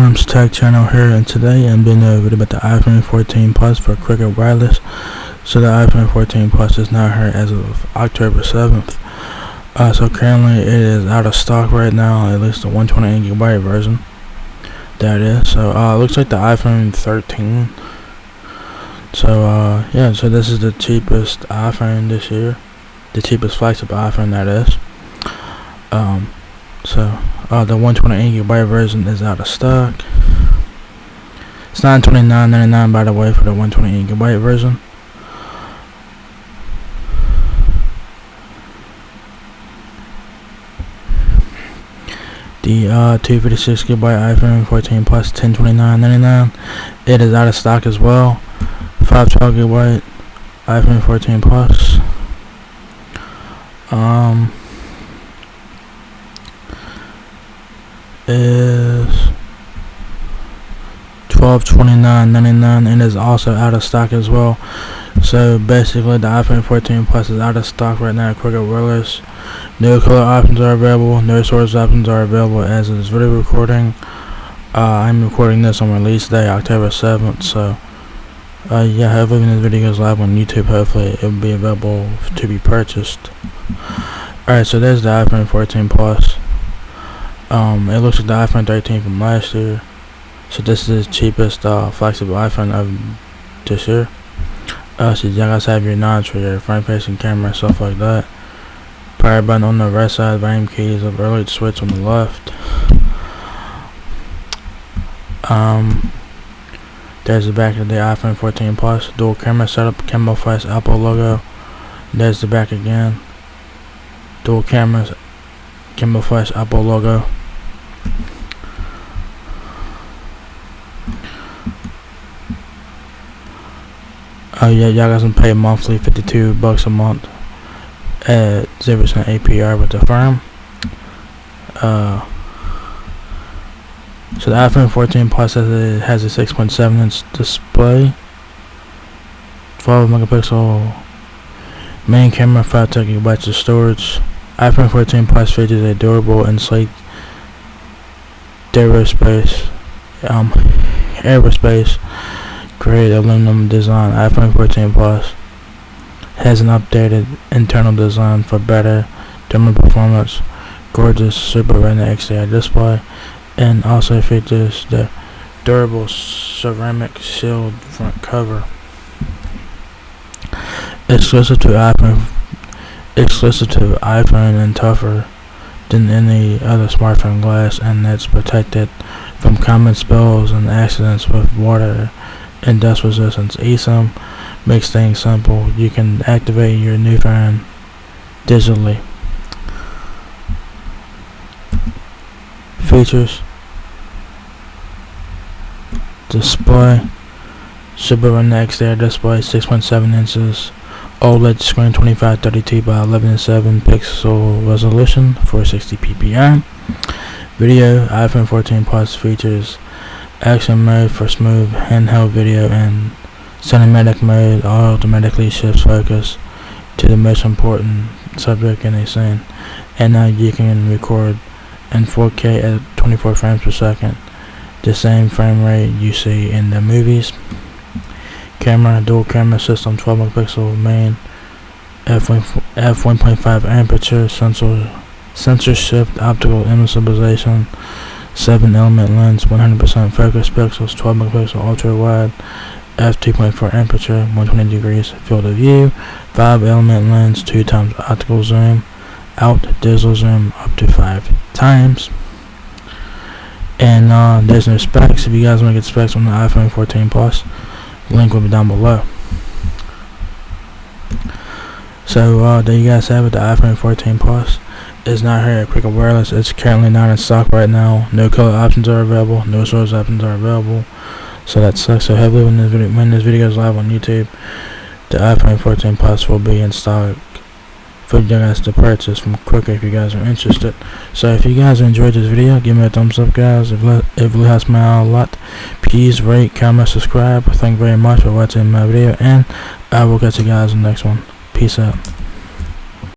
Arms Tech channel here, and today I'm doing a video about the iPhone 14 Plus for Cricket Wireless. So the iPhone 14 Plus is now here as of October 7th. So currently it is out of stock right now, at least the 128GB version. That is. So it looks like the iPhone 13. So yeah, so this is the cheapest iPhone this year, the cheapest flagship iPhone that is. The 128GB version is out of stock. It's $929.99 by the way for the 128GB version. The 256GB iPhone 14 Plus $1029.99. It is out of stock as well. 512GB iPhone 14 Plus. Is $1229.99 and is also out of stock as well. So basically the iPhone 14 Plus is out of stock right now at Cricket Wireless. No color options are available, no source options are available as of this video recording. I'm recording this on release day, October 7th, so yeah, hopefully when this video goes live on YouTube, hopefully it will be available to be purchased. Alright, so there's the iPhone 14 Plus. It looks like the iPhone 13 from last year. So this is the cheapest flagship iPhone of this year. So you guys have your knobs for your front facing camera and stuff like that. Power button on the right side, volume keys, a light switch on the left. There's the back of the iPhone 14 Plus. Dual camera setup, camouflage Apple logo. There's the back again. Dual cameras, camouflage Apple logo. Oh yeah, y'all guys can pay monthly $52 a month at 0% APR with the firm. So the iPhone 14 Plus has a 6.7-inch display, 12 megapixel main camera, 5 GB of storage. iPhone 14 Plus features a durable and sleek aerospace grade aluminum design. iPhone 14 Plus has an updated internal design for better thermal performance, gorgeous Super Retina XDR display, and also features the durable ceramic shield front cover. Exclusive to iPhone and tougher than any other smartphone glass, and it's protected from common spills and accidents with water and dust resistance. eSIM makes things simple. You can activate your new phone digitally. Features: display, Super Retina XDR display, 6.7 inches OLED screen, 2532 by 11.7 pixel resolution, 460 ppi. Video: iPhone 14 Plus features action mode for smooth handheld video, and cinematic mode automatically shifts focus to the most important subject in a scene. And now you can record in 4K at 24 frames per second, the same frame rate you see in the movies. Camera: dual camera system, 12 megapixel main, f1.5 aperture, sensor shift, optical image stabilization, 7-element lens, 100% focus pixels, 12 megapixel ultra wide, f2.4 aperture, 120 degrees field of view, 5-element lens, 2x optical zoom out, digital zoom up to 5 times. And there's no specs. If you guys want to get specs on the iPhone 14 Plus, link will be down below. So there you guys have it. The iPhone 14 Plus is not here at Cricket Wireless. It's currently not in stock right now. No color options are available. No source options are available. So that sucks. So heavily when this video goes live on YouTube, the iPhone 14 Plus will be in stock for you guys to purchase from Cricket if you guys are interested. So if you guys enjoyed this video, give me a thumbs up, guys. It really helps me out a lot. Please rate, comment, subscribe. Thank you very much for watching my video, and I will catch you guys in the next one. Peace out.